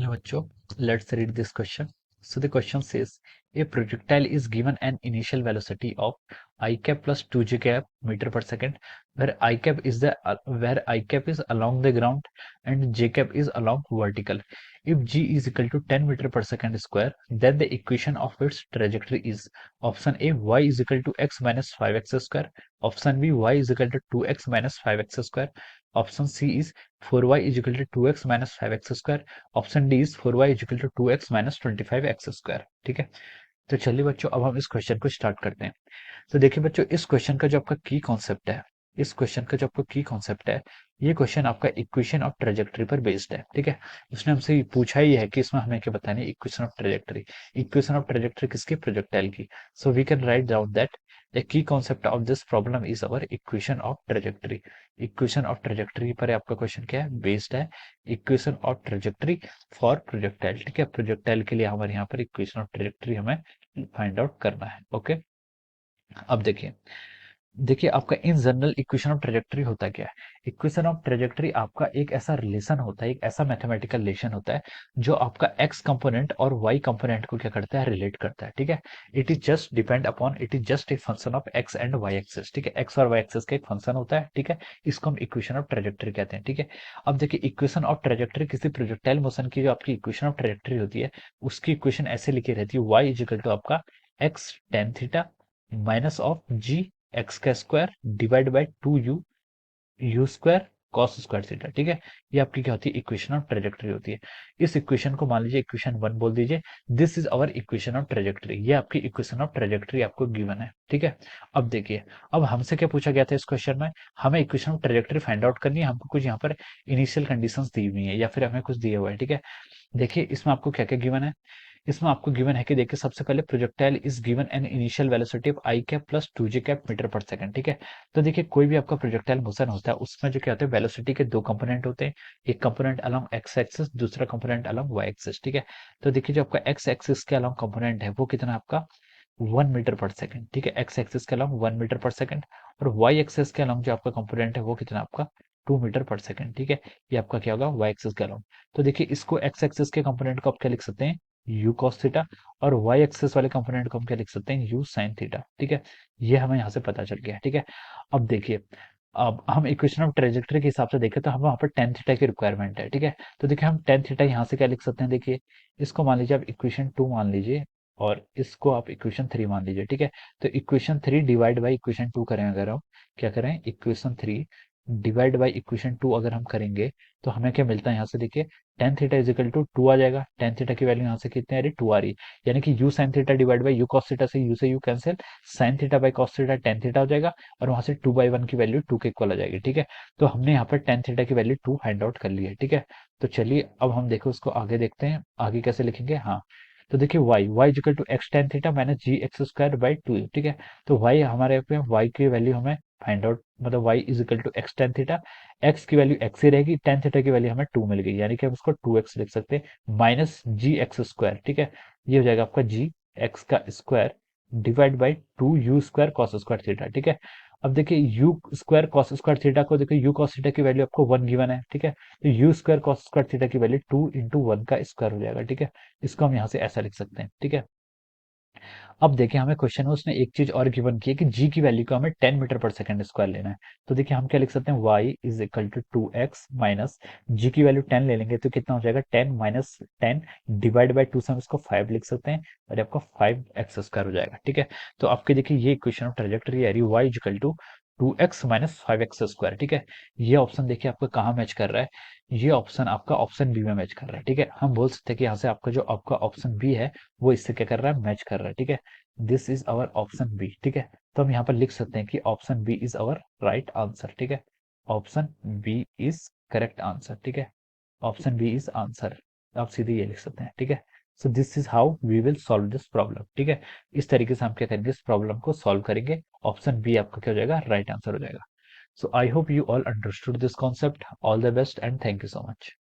बच्चों, let's read this question. So the question says, a projectile is given an initial velocity of I cap plus 2j cap meter per second, where I cap is along the ground and j cap is along vertical. If g is equal to 10 meter per second square, then the equation of its trajectory is option A, y is equal to x minus 5x square, option B, y is equal to 2x minus 5x square, option C is 4y is equal to 2x minus 5x square, option D is 4y is equal to 2x minus 25x square. ठीक है, तो चलिए बच्चों अब हम इस question को start करते हैं। तो देखिए बच्चों, इस क्वेश्चन का जो आपका की कॉन्सेप्ट है, ये क्वेश्चन आपका इक्वेशन ऑफ ट्रेजेक्टरी पर बेस्ड है। ठीक है, उसने हमसे पूछा ही है कि इसमें हमें क्या बताना है, इक्वेशन ऑफ ट्रेजेक्टरी किसकी, प्रोजेक्टाइल की। So we can write down that the key concept of this problem is our equation of trajectory. Equation of trajectory पर आपका क्वेश्चन क्या है, बेस्ड है। Equation of trajectory for projectile. ठीक है, projectile के लिए हमारे यहाँ पर इक्वेशन ऑफ ट्रेजेक्टरी हमें फाइंड आउट करना है। ओके, अब देखिए आपका in general equation of trajectory होता क्या है। इक्वेशन ऑफ ट्रेजेक्टरी आपका एक ऐसा रिलेशन होता है, एक ऐसा मैथमेटिकल रिलेशन होता है जो आपका एक्स कंपोनेंट और वाई कंपोनेंट को क्या करता है, रिलेट करता है। ठीक है, it is just a function of x and y axis. ठीक है, एक्स और वाई एक्सिस का एक फंक्शन होता है। ठीक है, इसको हम इक्वेशन ऑफ ट्रेजेक्टरी कहते हैं। ठीक है, अब देखिए इक्वेशन ऑफ ट्रेजेक्टरी किसी प्रोजेक्टाइल मोशन की जो आपकी इक्वेशन ऑफ ट्रेजेक्टरी होती है, उसकी इक्वेशन ऐसे लिखी रहती है, वाई इज इक्वल टू आपका x tan theta minus of g x का square divide by 2u square cos square theta. ठीक है, ये आपकी क्या होती है, इक्वेशन ऑफ ट्रेजेक्टरी होती है। इस इक्वेशन को मान लीजिए इक्वेशन 1 बोल दीजिए, this is our equation of trajectory. ये आपकी इक्वेशन ऑफ ट्रेजेक्टरी आपको गिवन है। ठीक है, अब देखिए, अब हमसे क्या पूछा गया था इस क्वेश्चन में, हमें equation of trajectory find out करनी है। हमको कुछ यहाँ पर इनिशियल कंडीशंस दी हुई है या फिर हमें कुछ दिया हुआ है। ठीक है, देखिए इसमें आपको क्या क्या गिवन है। इसमें आपको गिवन है कि देखिए सबसे पहले projectile is given an initial velocity of i cap plus 2j cap metre पर सेकंड। ठीक है, तो देखिए कोई भी आपका प्रोजेक्टाइल मोशन होता है उसमें जो क्या होता है, वेलोसिटी के दो कंपोनेंट होते हैं, एक कंपोनेंट अलोंग एक्स एक्सिस, दूसरा कंपोनेंट अलोंग वाई एक्सिस। ठीक है, तो देखिए जो आपका एक्स एक्सिस के अलोंग कंपोनेंट है वो कितना आपका 1 मीटर पर सेकंड। ठीक है, एक्स एक्सिस के अलोंग 1 मीटर पर सेकंड, और वाई एक्सिस के अलोंग जो आपका कंपोनेंट है वो कितना आपका 2 मीटर पर सेकंड। ठीक है, ये आपका क्या होगा, वाई एक्सिस के अलोंग। तो देखिए इसको एक्स एक्सिस के कंपोनेंट को आप क्या लिख सकते हैं, यू कॉस थीटा, और वाई एक्सिस वाले कंपोनेंट को हम क्या लिख सकते हैं, यू साइन थीटा। ठीक है, ये हमें यहाँ से पता चल गया। ठीक है, अब देखिए, अब हम इक्वेशन ऑफ ट्रेजेक्टरी के हिसाब से देखें तो हमें वहाँ पर टेन थीटा की रिक्वायरमेंट है। ठीक है, तो देखिए हम टेन थीटा यहाँ से क्या लिख सकते हैं, देखिए इसको मान लीजिए आप इक्वेशन 2 मान लीजिए और इसको आप इक्वेशन 3 मान लीजिए। ठीक है, तो इक्वेशन 3 डिवाइड बाई इक्वेशन 2 करें, अगर हम क्या करें, इक्वेशन 3 डिवाइड बाई इक्वेशन 2 अगर हम करेंगे तो हमें क्या मिलता है, यहाँ से देखिए tan theta is equal to 2 आ जाएगा। टेन थीटा की वैल्यू यहाँ से कितनी आ रही, 2 आ रही, यानी कि u sine theta divide by u cos theta से u cancel, sine theta by cos theta tan theta हो जाएगा, और वहां से 2/1 की वैल्यू 2 के इक्वल आ जाएगी। ठीक है, तो हमने यहाँ पर टेन थीटा की वैल्यू 2 फाइंड आउट कर ली है। ठीक है, तो चलिए अब हम देखो उसको आगे देखते हैं, आगे कैसे लिखेंगे। हाँ, तो देखिए y equal to x tan theta minus g x square by 2। ठीक है, तो y हमारे यहाँ पे y की वैल्यू हमें फाइंड आउट, मतलब y is equal to x tan theta, x की वैल्यू x ही रहेगी, टेन थीटा की वैल्यू हमें 2 मिल गई, यानी कि हम उसको 2x लिख सकते हैं माइनस जी एक्स स्क्वायर। ठीक है, ये हो जाएगा आपका जी एक्स का square divide by 2u square cos square theta. ठीक है, अब देखिए you square cos square theta को देखिए, यू कॉस थीटा की वैल्यू आपको 1 गिवन है। ठीक है, तो you square cos square theta की वैल्यू 2 × 1 का स्क्वायर हो जाएगा। ठीक है, इसको हम यहाँ से ऐसा लिख सकते हैं। ठीक है, अब देखिए हमें क्वेश्चन में उसने एक चीज और गिवन की है कि जी की वैल्यू को हमें 10 मीटर पर सेकंड स्क्वायर लेना है। तो देखिए हम क्या लिख सकते हैं, y is equal to 2x minus g की वैल्यू 10 ले लेंगे तो कितना हो जाएगा, 10 माइनस 10 डिवाइड बाई 2 से हम इसको 5 लिख सकते हैं, और ये आपका 5x स्क्वायर हो जाएगा। ठीक है, तो आपके देखिए ये इक्वेशन ऑफ ट्रेजेक्टरी आ रही है, y is equal to 2x minus 5x square. ठीक है, ये ऑप्शन देखिए आपका कहाँ मैच कर रहा है, ये ऑप्शन आपका ऑप्शन बी में मैच कर रहा है। ठीक है, हम बोल सकते हैं कि यहाँ से आपका जो आपका ऑप्शन बी है वो इससे क्या कर रहा है, मैच कर रहा है। ठीक है, this is our option B. ठीक है, तो हम यहाँ पर लिख सकते हैं कि option B is our right answer. ठीक है, option B is correct answer. ठीक है, ऑप्शन बी इज आंसर, आप सीधे ये लिख सकते हैं। ठीक है, so this is how we will solve this problem. ठीक है, इस तरीके से हम क्या करेंगे, इस प्रॉब्लम को सॉल्व करेंगे, ऑप्शन बी आपका क्या हो जाएगा, राइट आंसर हो जाएगा। So I hope you all understood this concept, all the best and thank you so much.